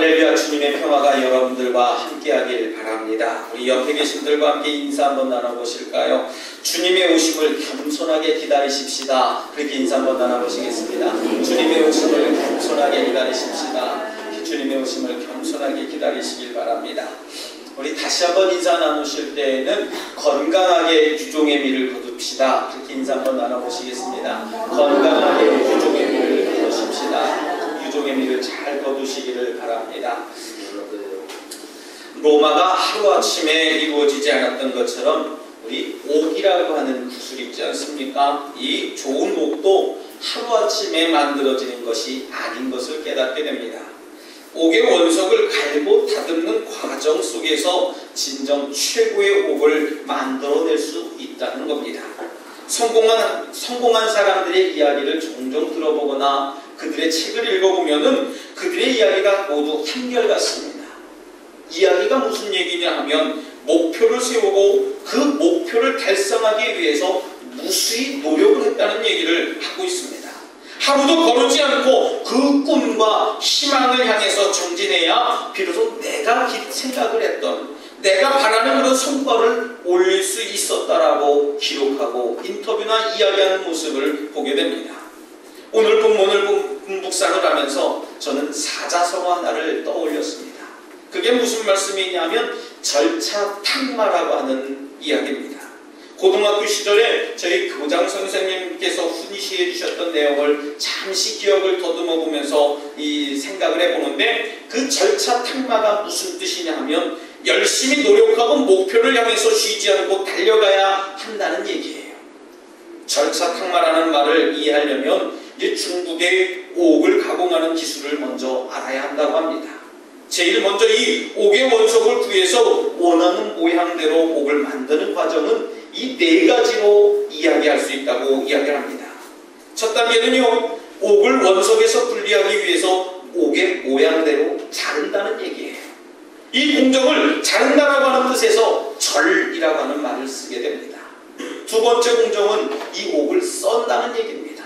할렐루야. 주님의 평화가 여러분들과 함께하길 바랍니다. 우리 옆에 계신 분들과 함께 인사 한번 나눠보실까요? 주님의 오심을 겸손하게 기다리십시다. 그렇게 인사 한번 나눠보시겠습니다. 주님의 오심을 겸손하게 기다리십시다. 주님의 오심을 겸손하게 기다리시길 바랍니다. 우리 다시 한번 인사 나누실 때에는 건강하게 유종의 미를 거둡시다. 그렇게 인사 한번 나눠보시겠습니다. 건강하게 유종의 미를 거두십시다. 유종의 미를 잘 거두시기를 바랍니다. 로마가 하루아침에 이루어지지 않았던 것처럼 우리 옥이라고 하는 구슬 있지 않습니까? 이 좋은 옥도 하루아침에 만들어지는 것이 아닌 것을 깨닫게 됩니다. 옥의 원석을 갈고 다듬는 과정 속에서 진정 최고의 옥을 만들어낼 수 있다는 겁니다. 성공한 사람들의 이야기를 종종 들어보거나 그들의 책을 읽어보면은 그들의 이야기가 모두 한결같습니다. 이야기가 무슨 얘기냐 하면 목표를 세우고 그 목표를 달성하기 위해서 무수히 노력을 했다는 얘기를 하고 있습니다. 하루도 거르지 않고 그 꿈과 희망을 향해서 전진해야 비로소 내가 생각을 했던 내가 바라는 그런 성과를 올릴 수 있었다라고 기록하고 인터뷰나 이야기하는 모습을 보게 됩니다. 오늘 본문을 묵상을 하면서 저는 사자성어 하나를 떠올렸습니다. 그게 무슨 말씀이냐면 절차탁마라고 하는 이야기입니다. 고등학교 시절에 저희 교장 선생님께서 훈시해 주셨던 내용을 잠시 기억을 더듬어 보면서 이 생각을 해보는데 그 절차탁마가 무슨 뜻이냐 하면 열심히 노력하고 목표를 향해서 쉬지 않고 달려가야 한다는 얘기예요. 절차탁마라는 말을 이해하려면 이제 중국의 옥을 가공하는 기술을 먼저 알아야 한다고 합니다. 제일 먼저 이 옥의 원석을 구해서 원하는 모양대로 옥을 만드는 과정은 이 네 가지로 이야기할 수 있다고 이야기를 합니다. 첫 단계는요, 옥을 원석에서 분리하기 위해서 옥의 모양대로 자른다는 얘기예요. 이 공정을 자른다라고 하는 뜻에서 절이라고 하는 말을 쓰게 됩니다. 두 번째 공정은 이 옥을 썬다는 얘기입니다.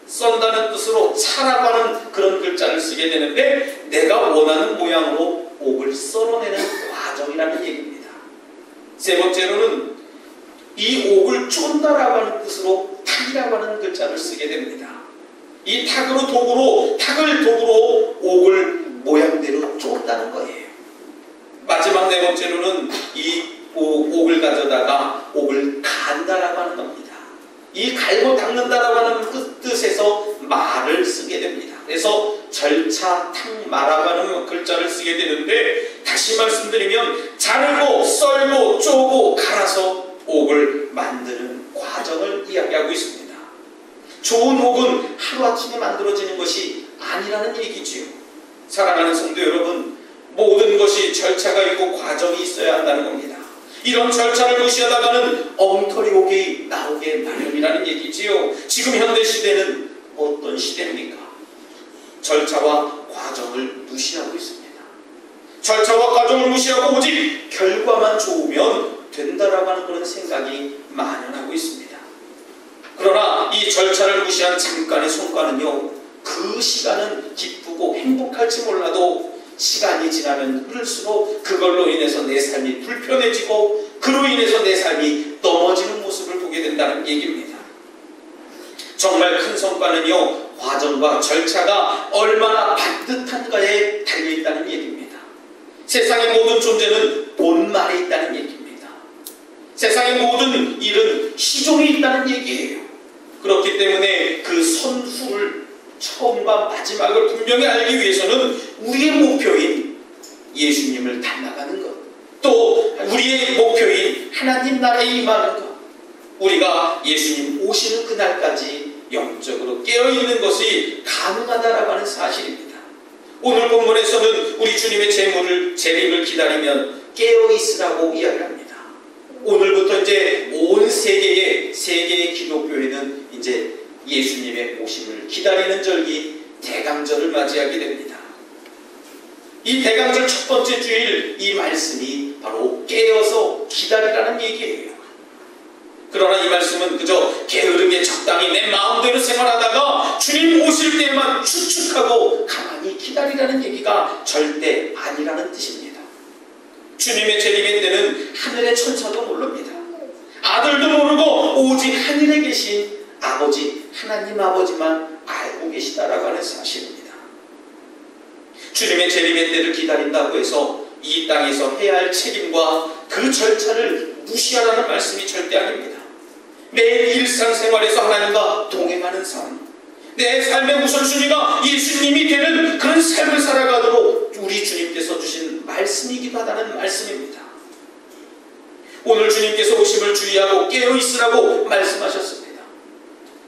썬다는 뜻으로 차라고 하는 그런 글자를 쓰게 되는데 내가 원하는 모양으로 옥을 썰어내는 과정이라는 얘기입니다. 세 번째로는 이 옥을 쫀다라고 하는 뜻으로 탁이라고 하는 글자를 쓰게 됩니다. 이 탁을 도구로 옥을 모양대로 쫀다는 거예요. 마지막 네 번째로는 이 옥을 가져다가 옥을 간다라고 하는 겁니다. 이 갈고 닦는다라고 하는 뜻에서 말을 쓰게 됩니다. 그래서 절차탁마라고 하는 글자를 쓰게 되는데 다시 말씀드리면 자르고 썰고 쪼고 갈아서 옥을 만드는 과정을 이야기하고 있습니다. 좋은 옥은 하루아침에 만들어지는 것이 아니라는 얘기지요. 사랑하는 성도 여러분, 모든 것이 절차가 있고 과정이 있어야 한다는 겁니다. 이런 절차를 무시하다가는 엉터리 옥이 나오게 마련이라는 얘기지요. 지금 현대 시대는 어떤 시대입니까? 절차와 과정을 무시하고 있습니다. 절차와 과정을 무시하고 오직 결과만 좋으면 된다라고 하는 그런 생각이 만연하고 있습니다. 그러나 이 절차를 무시한 잠깐의 성과는요, 그 시간은 기쁘고 행복할지 몰라도 시간이 지나면 흐를수록 그걸로 인해서 내 삶이 불편해지고 그로 인해서 내 삶이 넘어지는 모습을 보게 된다는 얘기입니다. 정말 큰 성과는요, 과정과 절차가 얼마나 반듯한가에 달려있다는 얘기입니다. 세상의 모든 존재는 본말에 있다는 얘기입니다. 세상의 모든 일은 시종이 있다는 얘기예요. 그렇기 때문에 그 선후를 처음과 마지막을 분명히 알기 위해서는 우리의 목표인 예수님을 닮아가는 것, 또 우리의 목표인 하나님 나라에 임하는 것, 우리가 예수님 오시는 그날까지 영적으로 깨어있는 것이 가능하다라고 하는 사실입니다. 오늘 본문에서는 우리 주님의 재림을 기다리면 깨어있으라고 이야기합니다. 오늘부터 이제 온 세계의 기독교회는 이제 예수님의 오심을 기다리는 절기 대강절을 맞이하게 됩니다. 이 대강절 첫 번째 주일 이 말씀이 바로 깨어서 기다리라는 얘기예요. 그러나 이 말씀은 그저 게으르게 적당히 내 마음대로 생활하다가 주님 오실 때만 추측하고 가만히 기다리는 기다리라는 얘기가 절대 아니라는 뜻입니다. 주님의 재림의 때는 하늘의 천사도 모릅니다. 아들도 모르고 오직 하늘에 계신 아버지, 하나님 아버지만 알고 계시다라고 하는 사실입니다. 주님의 재림의 때를 기다린다고 해서 이 땅에서 해야 할 책임과 그 절차를 무시하라는 말씀이 절대 아닙니다. 매일 일상생활에서 하나님과 동행하는 삶, 내 삶의 우선순위가 예수님이 되는 그런 삶을 살아가도록 우리 주님께서 주신 말씀이기도 하다는 말씀입니다. 오늘 주님께서 오심을 주의하고 깨어있으라고 말씀하셨습니다.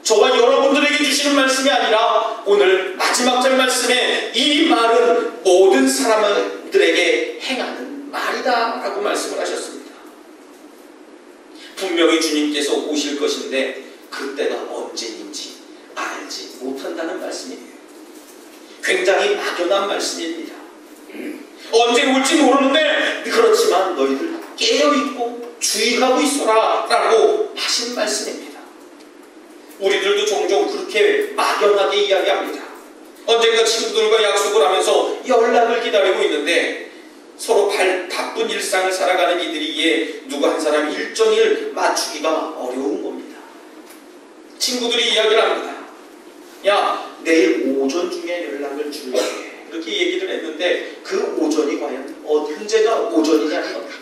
저와 여러분들에게 주시는 말씀이 아니라 오늘 마지막 절 말씀에 이 말은 모든 사람들에게 행하는 말이다 라고 말씀을 하셨습니다. 분명히 주님께서 오실 것인데 그때가 언제인지 알지 못한다는 말씀이에요. 굉장히 막연한 말씀입니다. 언제 올지 모르는데 그렇지만 너희들 깨어있고 주의하고 있어라 라고 하신 말씀입니다. 우리들도 종종 그렇게 막연하게 이야기합니다. 언젠가 친구들과 약속을 하면서 연락을 기다리고 있는데 서로 바쁜 일상을 살아가는 이들이기에 누구 한 사람이 일정일 맞추기가 어려운 겁니다. 친구들이 이야기를 합니다. 야, 내일 오전 중에 연락을 줄게. 이렇게 얘기를 했는데 그 오전이 과연 언제가 오전이냐는 겁니다.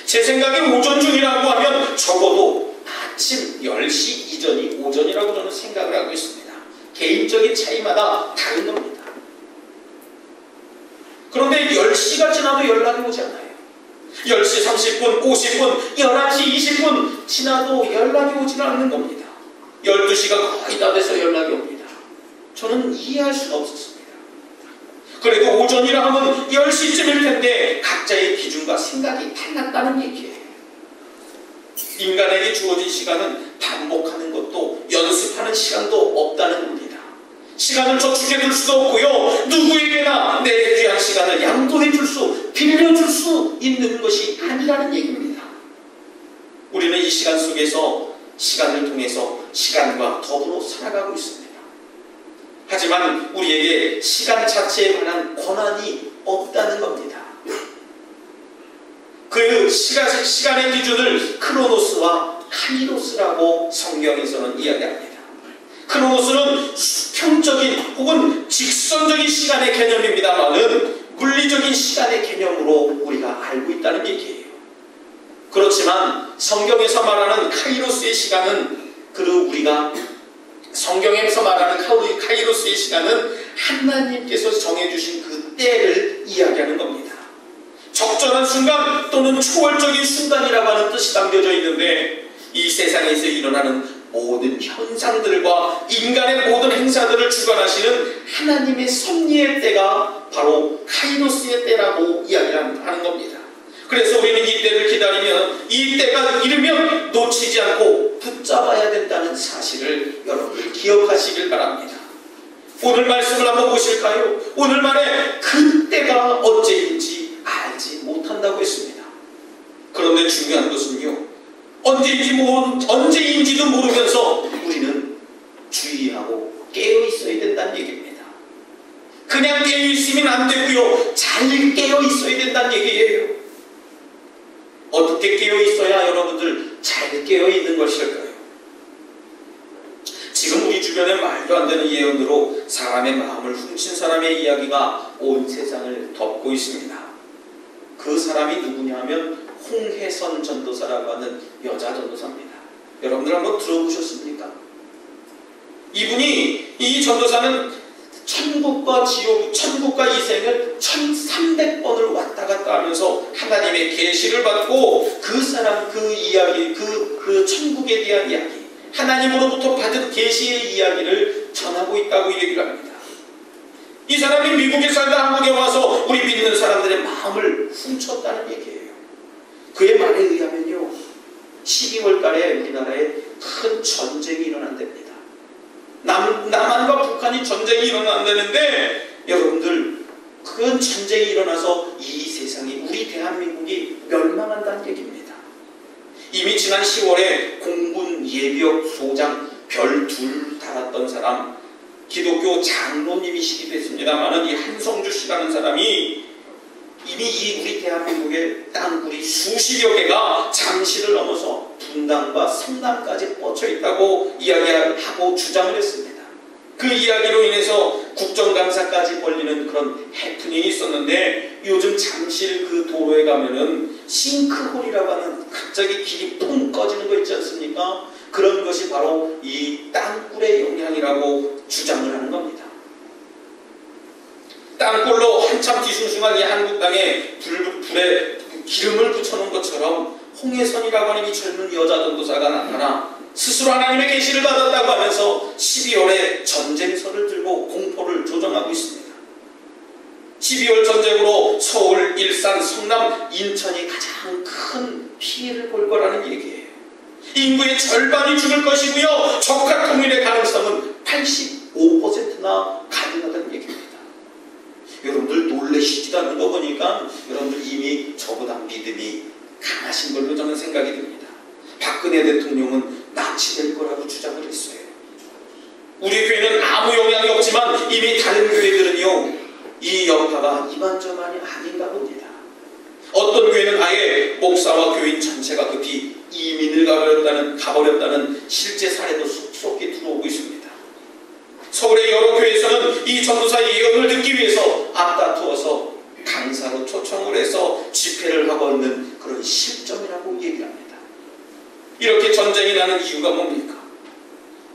제 생각에 오전 중이라고 하면 적어도 아침 10시 이전이 오전이라고 저는 생각을 하고 있습니다. 개인적인 차이마다 다른 겁니다. 그런데 10시가 지나도 연락이 오지 않아요. 10시 30분, 50분, 11시 20분 지나도 연락이 오지 않는 겁니다. 12시가 거의 다 돼서 연락이 옵니다. 저는 이해할 수가 없었습니다. 그래도 오전이라 하면 10시쯤일 텐데 각자의 기준과 생각이 달랐다는 얘기예요. 인간에게 주어진 시간은 반복하는 것도 연습하는 시간도 없다는 겁니다. 시간을 저축해 둘 수도 없고요. 누구에게나 내 귀한 시간을 양도해 줄 수, 빌려줄 수 있는 것이 아니라는 얘기입니다. 우리는 이 시간 속에서 시간을 통해서 시간과 더불어 살아가고 있습니다. 하지만 우리에게 시간 자체에 관한 권한이 없다는 겁니다. 그 시간의 기준을 크로노스와 카이로스라고 성경에서는 이야기합니다. 크로노스는 수평적인 혹은 직선적인 시간의 개념입니다만은 물리적인 시간의 개념으로 우리가 알고 있다는 얘기예요. 그렇지만 성경에서 말하는 카이로스의 시간은 우리가 성경에서 말하는 카이로스의 시간은 하나님께서 정해주신 그 때를 이야기하는 겁니다. 적절한 순간 또는 초월적인 순간이라고 하는 뜻이 담겨져 있는데 이 세상에서 일어나는 모든 현상들과 인간의 모든 행사들을 주관하시는 하나님의 섭리의 때가 바로 카이로스의 때라고 이야기하는 겁니다. 그래서 우리는 이 때를 기다리면 이 때가 이르면 놓치지 않고 붙잡아야 된다는 사실을 여러분들 기억하시길 바랍니다. 오늘 말씀을 한번 보실까요? 오늘 말에 그 때가 언제인지 알지 못한다고 했습니다. 그런데 중요한 것은요, 언제인지도 모르면서 우리는 주의하고 깨어있어야 된다는 얘기입니다. 그냥 깨어있으면 안 되고요, 잘 깨어있어야 된다는 얘기예요. 어떻게 깨어있어야 여러분들 잘 깨어있는 것일까요? 지금 우리 주변에 말도 안 되는 예언으로 사람의 마음을 훔친 사람의 이야기가 온 세상을 덮고 있습니다. 그 사람이 누구냐 하면 홍혜선 전도사라고 하는 여자 전도사입니다. 여러분들 한번 들어보셨습니까? 이 전도사는 천국과 지옥, 천국과 이생을 1300번을 왔다 갔다 하면서 하나님의 계시를 받고 그 사람, 그 이야기, 그 천국에 대한 이야기, 하나님으로부터 받은 계시의 이야기를 전하고 있다고 얘기를 합니다. 이 사람이 미국에 살다 한국에 와서 우리 믿는 사람들의 마음을 훔쳤다는 얘기예요. 그의 말에 의하면요, 12월 달에 우리나라에 큰 전쟁이 일어난답니다. 남한과 북한이 전쟁이 일어난다는데 여러분들, 큰 전쟁이 일어나서 이 세상이, 우리 대한민국이 멸망한다는 얘기입니다. 이미 지난 10월에 공군 예비역 소장 별 2 달았던 사람 기독교 장로님이시기도 했습니다만은 이 한성주 씨라는 사람이 이미 이 우리 대한민국의 땅굴이 수십여 개가 잠실을 넘어서 분당과 성남까지 뻗쳐 있다고 이야기하고 주장을 했습니다. 그 이야기로 인해서 국정감사까지 벌리는 그런 해프닝이 있었는데, 요즘 잠실 그 도로에 가면은 싱크홀이라고 하는 갑자기 길이 퐁 꺼지는 거 있지 않습니까? 그런 것이 바로 이 땅굴의 영향이라고 주장을 하는 겁니다. 땅굴로 한참 뒤숭숭한 이 한국 땅에 불에 기름을 붙여놓은 것처럼 홍해선이라고 하는 이 젊은 여자 전도사가 나타나 스스로 하나님의 계시를 받았다고 하면서 12월에 전쟁서를 들고 공포를 조정하고 있습니다. 12월 전쟁으로 서울, 일산, 성남, 인천이 가장 큰 피해를 볼 거라는 얘기예요. 인구의 절반이 죽을 것이고요, 적화 통일의 가능성은 85%나 가능하다는 얘기입니다. 여러분들 놀라시지도 않는 거 보니까 여러분들 이미 저보다 믿음이 강하신 걸로 저는 생각이 듭니다. 박근혜 대통령은 납치될 거라고 주장을 했어요. 우리 교회는 아무 영향이 없지만 이미 다른 교회들은요, 이 여파가 이만저만이 아닌가 봅니다. 어떤 교회는 아예 목사와 교인 전체가 급히 이민을 가버렸다는 실제 사례도 속속히 들어오고 있습니다. 서울의 여러 교회에서는 이 전도사의 예언을 듣기 위해서 앞다투어서 강사로 초청을 해서 집회를 하고 있는 그런 실정이라고 얘기를 합니다. 이렇게 전쟁이 나는 이유가 뭡니까?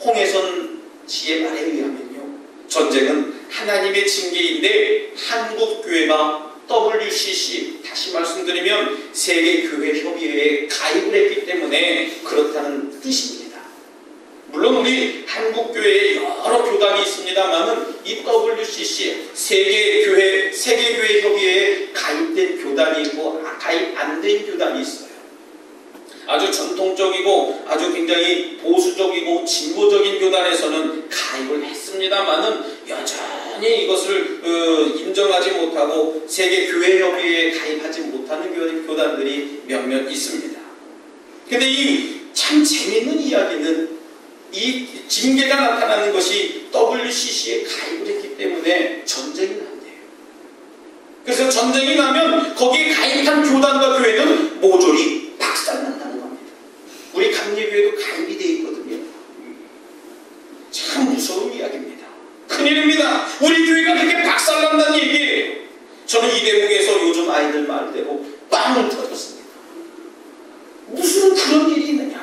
홍해선 씨의 말에 의하면요, 전쟁은 하나님의 징계인데 한국교회가 WCC, 다시 말씀드리면 세계교회협의회에 가입을 했기 때문에 그렇다는 뜻입니다. 물론 우리 한국교회에 여러 교단이 있습니다만은 이 WCC, 세계교회협의회에 가입된 교단이 있고 가입 안 된 교단이 있어요. 아주 전통적이고 아주 굉장히 보수적이고 진보적인 교단에서는 가입을 했습니다만은 여전히 이것을 인정하지 못하고 세계교회협의회에 가입하지 못하는 교단들이 몇몇 있습니다. 근데 이 참 재미있는 이야기는 이 징계가 나타나는 것이 WCC에 가입을 했기 때문에 전쟁이 난대요. 그래서 전쟁이 나면 거기에 가입한 교단과 교회는 모조리 박살난다는 겁니다. 우리 감리교회도 가입이 되어 있거든요. 참 무서운 이야기입니다. 큰일입니다. 우리 교회가 그렇게 박살난다는 얘기예요. 저는 이 대목에서 요즘 아이들 말대로 빵을 터졌습니다. 무슨 그런 일이 있느냐.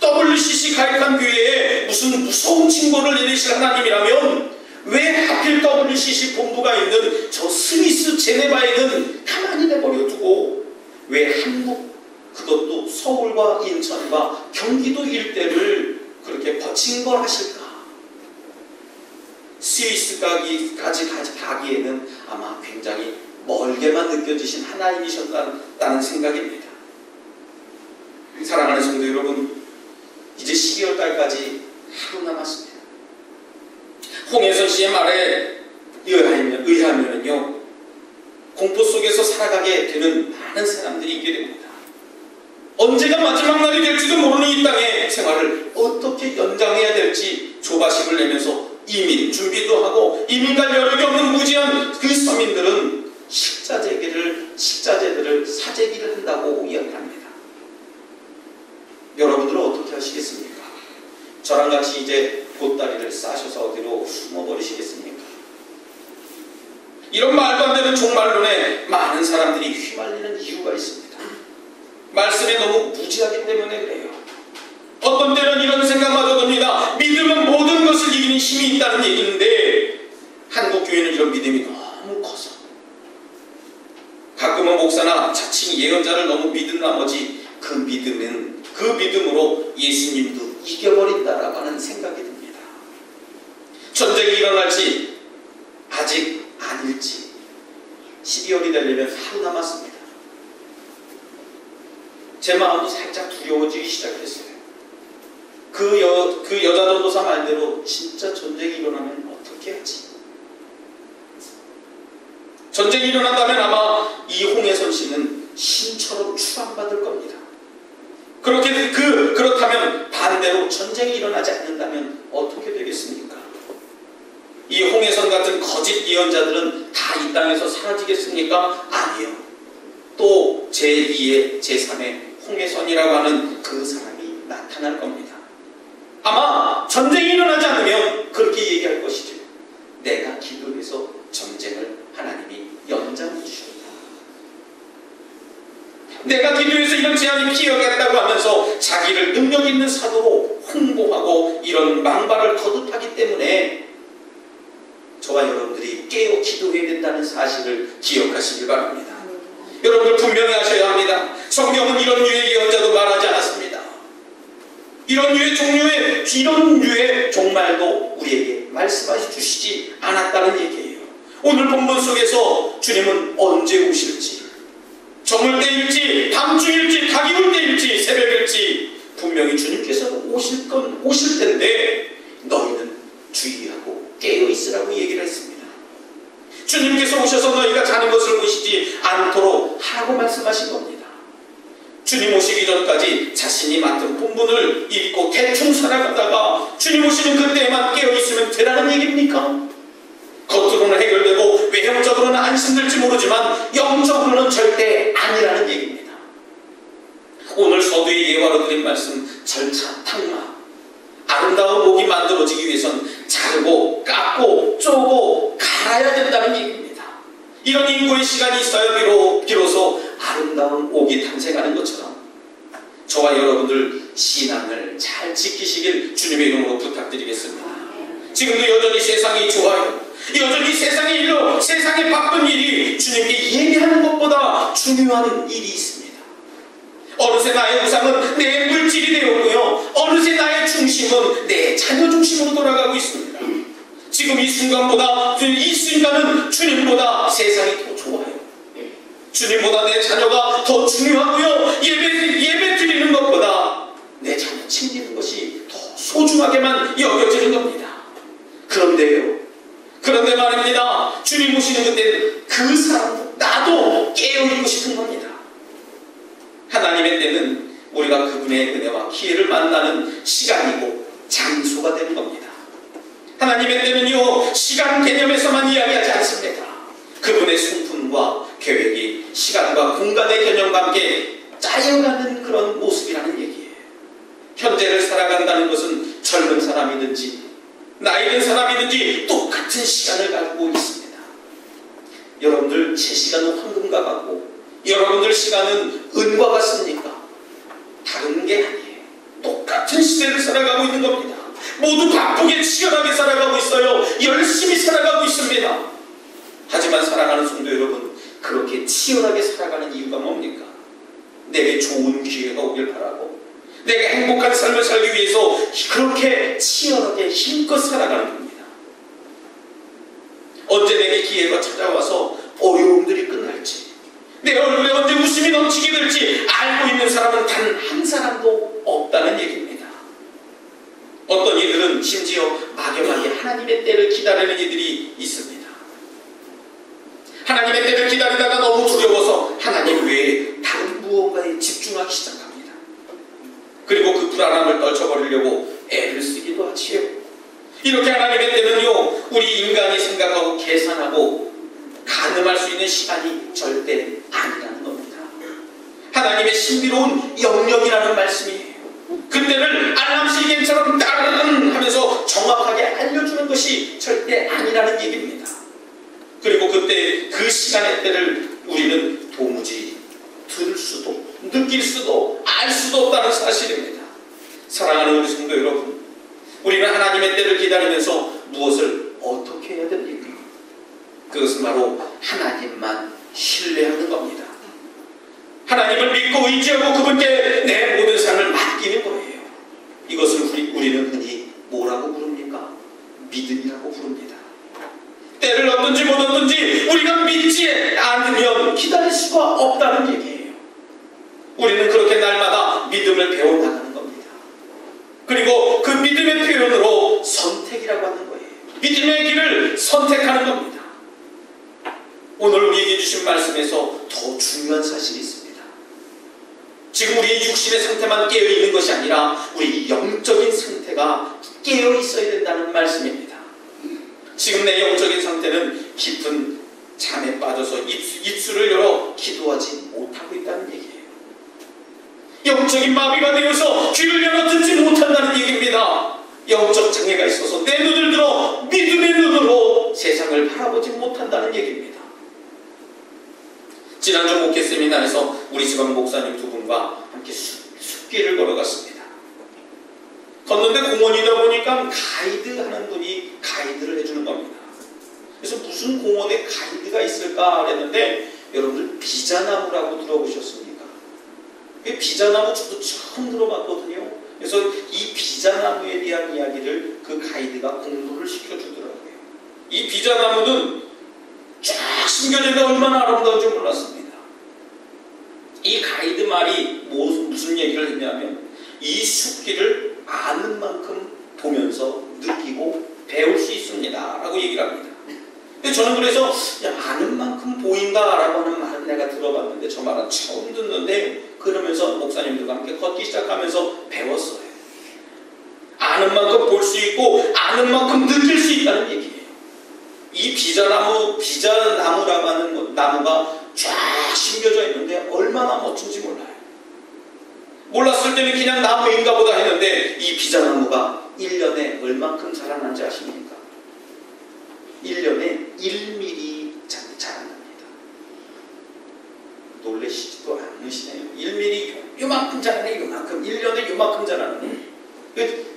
WCC 가입한 교회에 무슨 무서운 징벌을 내리실 하나님이라면 왜 하필 WCC 본부가 있는 저 스위스 제네바에는 가만히 내버려 두고 왜 한국, 그것도 서울과 인천과 경기도 일대를 그렇게 징벌하실까? 스위스까지 가기에는 아마 굉장히 멀게만 느껴지신 하나님이셨다는 생각입니다. 사랑하는 성도 여러분, 이제 12월 달까지 하루 남았습니다. 홍혜선 씨의 말에 의하면요, 공포 속에서 살아가게 되는 많은 사람들이 있게 됩니다. 언제가 마지막 날이 될지도 모르는 이 땅의 생활을 어떻게 연장해야 될지 조바심을 내면서 이민 준비도 하고 이민 갈 여력이 없는 무지한 그 서민들은 식자재들을 사재기를 한다고 이야기합니다. 여러분들은 어떻게 하시겠습니까? 저랑 같이 이제 보따리를 싸셔서 어디로 숨어버리시겠습니까? 이런 말도 안 되는 종말론에 많은 사람들이 휘말리는 이유가 있습니다. 말씀에 너무 무지하기 때문에 그래요. 어떤 때는 이런 생각마저 듭니다. 믿음은 모든 것을 이기는 힘이 있다는 얘기인데 한국교회는 이런 믿음이 너무 커서 가끔은 목사나 자칭 예언자를 너무 믿은 나머지 그 믿음으로 예수님도 이겨버린다라고 하는 생각이 듭니다. 전쟁이 일어날지 아직 아닐지 12월이 되려면 하루 남았습니다. 제 마음도 살짝 두려워지기 시작했어요. 그 여자 전도사 말대로 진짜 전쟁이 일어나면 어떻게 하지? 전쟁이 일어난다면 아마 이 홍혜선 씨는 신처럼 추앙받을 겁니다. 그렇다면 반대로 전쟁이 일어나지 않는다면 어떻게 되겠습니까? 이 홍해선 같은 거짓 예언자들은 다 이 땅에서 사라지겠습니까? 아니요. 또 제2의 제3의 홍해선이라고 하는 그 사람이 나타날 겁니다. 아마 전쟁이 일어나지 않으면 그렇게 얘기할 것이죠. 내가 기도해서 전쟁을 하나님이 연장해 주셨다. 내가 기도해서 이런 재앙이 피하겠다고 하면서 자기를 능력 있는 사도로 홍보하고 이런 망발을 거듭하기 때문에 저와 여러분들이 깨어 기도해야 된다는 사실을 기억하시길 바랍니다. 여러분들 분명히 하셔야 합니다. 성경은 이런 류의 예언자도 말하지 않았습니다. 이런 류의 종말도 우리에게 말씀하시 주시지 않았다는 얘기예요. 오늘 본문 속에서 주님은 언제 오실지, 저물 때일지, 밤중일지, 닭이 올 때일지, 새벽일지 분명히 주님께서는 오실 텐데 너희는 주의하고 깨어있으라고 얘기를 했습니다. 주님께서 오셔서 너희가 자는 것을 보시지 않도록 하라고 말씀하신 겁니다. 주님 오시기 전까지 자신이 맡은 본분을 잊고 대충 살아가다가 주님 오시는 그때에만 깨어있으면 되라는 얘기입니까? 겉으로는 해결되고 외형적으로는 안심될지 모르지만 영적으로는 절대 아니라는 얘기입니다. 오늘 서두에 예화로 드린 말씀 절차, 탕마, 아름다운 옥이 만들어지기 위해선 자르고 깎고 쪼고 갈아야 된다는 얘기입니다. 이런 인고의 시간이 있어야 비로소 아름다운 옥이 탄생하는 것처럼 저와 여러분들 신앙을 잘 지키시길 주님의 이름으로 부탁드리겠습니다. 지금도 여전히 세상이 좋아요. 여전히 세상의 바쁜 일이 주님께 예배하는 것보다 중요한 일이 있습니다. 어느새 나의 우상은 내 물질이 되었고요. 어느새 나의 중심은 내 자녀 중심으로 돌아가고 있습니다. 지금 이 순간은 주님보다 세상이 더 좋아요. 주님보다 내 자녀가 더 중요하고요. 예배 드리는 것보다 내 자녀 챙기는 것이 더 소중하게만 여겨지는 겁니다. 그런데 말입니다. 주님 오시는 그때는 그 사람도 나도 깨어있고 싶은 겁니다. 하나님의 때는 우리가 그분의 은혜와 기회를 만나는 시간이고 장소가 되는 겁니다. 하나님의 때는요, 시간 개념에서만 이야기하지 않습니다. 그분의 승품과 계획이 시간과 공간의 개념과 함께 짜여가는 그런 모습이라는 얘기예요. 현재를 살아간다는 것은 젊은 사람이든지 나이 든 사람이든지 똑같은 시간을 갖고 있습니다. 여러분들 제 시간은 황금과 같고 여러분들 시간은 은과 같습니까? 다른 게 아니에요. 똑같은 시대를 살아가고 있는 겁니다. 모두 바쁘게 치열하게 살아가고 있어요. 열심히 살아가고 있습니다. 하지만 사랑하는 성도 여러분, 그렇게 치열하게 살아가는 이유가 뭡니까? 내게 좋은 기회가 오길 바라고 내가 행복한 삶을 살기 위해서 그렇게 치열하게 힘껏 살아가는 겁니다. 언제 내게 기회가 찾아와서 어려움들이 끝날지, 내 얼굴에 언제 웃음이 넘치게 될지 알고 있는 사람은 단 한 사람도 없다는 얘기입니다. 어떤 이들은 심지어 막연하게 하나님의 때를 기다리는 이들이 있습니다. 하나님의 때를 기다리다가 너무 두려워서 하나님 외에 다른 무언가에 집중하기 시작합니다. 그리고 그 불안함을 떨쳐버리려고 애를 쓰기도 하지요. 이렇게 하나님의 때는요, 우리 인간이 생각하고 계산하고 가늠할 수 있는 시간이 절대 아니라는 겁니다. 하나님의 신비로운 영역이라는 말씀이에요. 그때를 알람 시계처럼 따르릉 하면서 정확하게 알려주는 것이 절대 아니라는 얘기입니다. 그리고 그때 그 시간의 때를 우리는 도무지 들을 수도 느낄 수도 알 수도 없다는 사실입니다. 사랑하는 우리 성도 여러분, 우리는 하나님의 때를 기다리면서 무엇을 어떻게 해야 됩니까? 그것은 바로 하나님만 신뢰하는 겁니다. 하나님을 믿고 의지하고 그분께 내 모든 삶을 맡기는 거예요. 이것을 우리는 흔히 뭐라고 부릅니까? 믿음이라고 부릅니다. 때를 얻든지 못 얻든지 우리가 믿지 않으면 기다릴 수가 없다는 얘기예요. 우리는 그렇게 날마다 믿음을 배워나가는 겁니다. 그리고 그 믿음의 표현으로 선택이라고 하는 거예요. 믿음의 길을 선택하는 겁니다. 오늘 우리에게 주신 말씀에서 더 중요한 사실이 있습니다. 지금 우리의 육신의 상태만 깨어있는 것이 아니라 우리 영적인 상태가 깨어있어야 된다는 말씀입니다. 지금 내 영적인 상태는 깊은 잠에 빠져서 입술을 열어 기도하지 못하고 있다는 얘기예요. 영적인 마비가 되어서 귀를 열어 듣지 못한다는 얘기입니다. 영적 장애가 있어서 내 눈을 들어 믿음의 눈으로 세상을 바라보지 못한다는 얘기입니다. 지난주 목회 세미나에서 우리 지방 목사님 두 분과 함께 숲길을 걸어갔습니다. 걷는데 공원이다 보니까 가이드 하는 분이 가이드를 해주는 겁니다. 그래서 무슨 공원에 가이드가 있을까 했는데 여러분들 비자나무라고 들어보셨습니까? 비자나무 저도 처음 들어봤거든요. 그래서 이 비자나무에 대한 이야기를 그 가이드가 공부를 시켜주더라고요. 이 비자나무는 쫙 숨겨져가 얼마나 아름다운지 몰랐습니다. 이 가이드 말이 무슨 얘기를 했냐면 이 숲길을 아는 만큼 보면서 느끼고 배울 수 있습니다 라고 얘기를 합니다. 근데 저는 그래서 아는 만큼 보인다 라고 하는 말을 내가 들어봤는데 저 말은 처음 듣는데 그러면서 목사님들과 함께 걷기 시작하면서 배웠어요. 아는 만큼 볼 수 있고 아는 만큼 느낄 수 있다는 얘기예요. 이 비자나무라고 하는 나무가 쫙 심겨져 있는데 얼마나 멋진지 몰라요. 몰랐을 때는 그냥 나무인가 보다 했는데 이 비자나무가 1년에 얼만큼 자라는지 아십니까? 1년에 1mm 자란답니다. 놀라시지도 않으시네요. 1mm 요만큼 자라네. 요만큼 1년에 요만큼 자라는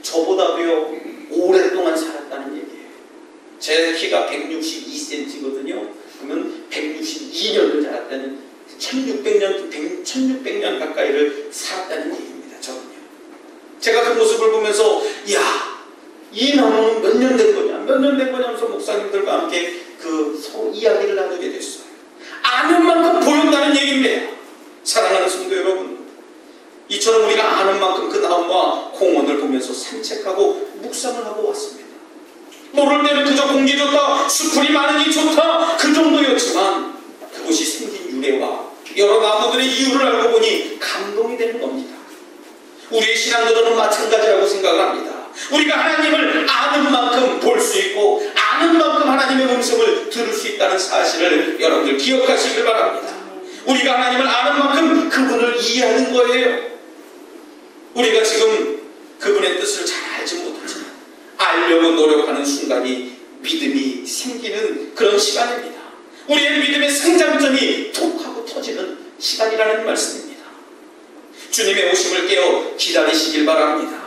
저보다도요 오랫동안 살았다는 얘기예요. 제 키가 162cm거든요. 그러면 162년을 자랐다는 1600년 가까이를 살았다는 얘기입니다. 저는요. 제가 그 모습을 보면서 이 나무는 몇 년 된 거냐 하면서 목사님들과 함께 서로 이야기를 나누게 됐어요. 아는 만큼 보였다는 얘기입니다. 사랑하는 성도 여러분, 이처럼 우리가 아는 만큼 그 나무와 공원을 보면서 산책하고 묵상을 하고 왔습니다. 모를 때는 그저 공기 좋다, 수풀이 많으니 좋다 그 정도였지만 그곳이 생긴 유래와 여러 나무들의 이유를 알고 보니 감동이 되는 겁니다. 우리의 신앙도는 마찬가지라고 생각을 합니다. 우리가 하나님을 아는 만큼 볼 수 있고 아는 만큼 하나님의 음성을 들을 수 있다는 사실을 여러분들 기억하시길 바랍니다. 우리가 하나님을 아는 만큼 그분을 이해하는 거예요. 우리가 지금 그분의 뜻을 잘 알지 못하지만 알려고 노력하는 순간이 믿음이 생기는 그런 시간입니다. 우리의 믿음의 성장점이 톡 하고 터지는 시간이라는 말씀입니다. 주님의 오심을 깨어 기다리시길 바랍니다.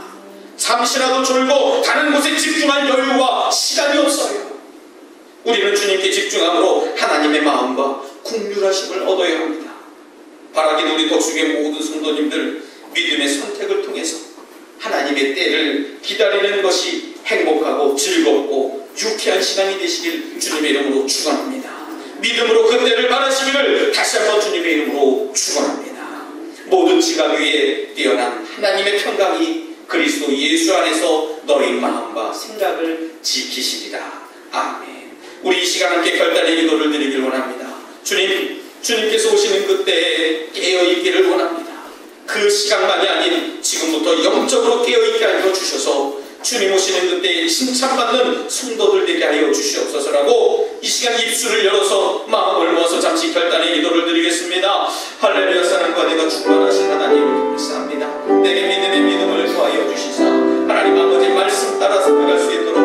잠시라도 졸고 다른 곳에 집중할 여유와 시간이 없어요. 우리는 주님께 집중함으로 하나님의 마음과 긍휼하심을 얻어야 합니다. 바라긴 우리 덕수교의 모든 성도님들 믿음의 선택을 통해서 하나님의 때를 기다리는 것이 행복하고 즐겁고 유쾌한 시간이 되시길 주님의 이름으로 축원합니다. 믿음으로 그 때를 바라시기를 다시 한번 주님의 이름으로 축원합니다. 모든 지각 위에 뛰어난 하나님의 평강이 그리스도 예수 안에서 너희 마음과 생각을 지키시리라. 아멘. 우리 이 시간 함께 결단의 기도를 드리길 원합니다. 주님께서 오시는 그때에 깨어있기를 원합니다. 그 시간만이 아닌 지금부터 영적으로 깨어있게 하여 주셔서 주님 오시는 그때에 칭찬받는 성도들 되게 하여 주시옵소서라고 이 시간 입술을 열어서 마음을 모아서 잠시 결단의 기도를 드리겠습니다. 할렐루야. 사랑과 내가 충만하신 하나님 감사합니다. 내게 믿음을 더하여 주시사 하나님 아버지 말씀 따라 살아갈 수 있도록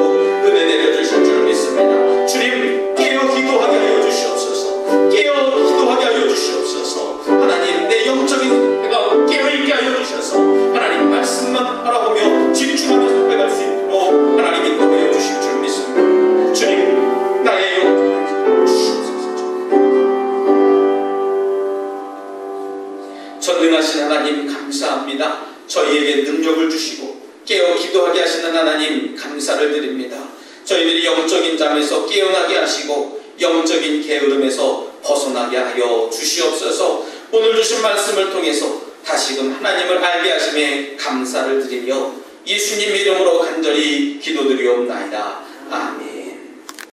은혜 내려주실 줄 믿습니다. 주님 깨어 기도하게 하여 주시옵소서. 깨어 기도하게 하여 주시옵소서. 하나님 내 영적인 내가 깨어있게 하여 주셔서 하나님 말씀만 바라보며 집중하면서 살아갈 수 있도록 하나님 인도하여 주실 줄 믿습니다. 주님 나의 영을 주시옵소서. 전능하신 하나님 감사합니다. 저희에게 능력을 주시고 깨어 기도하게 하시는 하나님 감사를 드립니다. 저희들이 영적인 잠에서 깨어나게 하시고 영적인 게으름에서 벗어나게 하여 주시옵소서. 오늘 주신 말씀을 통해서 다시금 하나님을 알게 하심에 감사를 드리며 예수님 이름으로 간절히 기도드리옵나이다.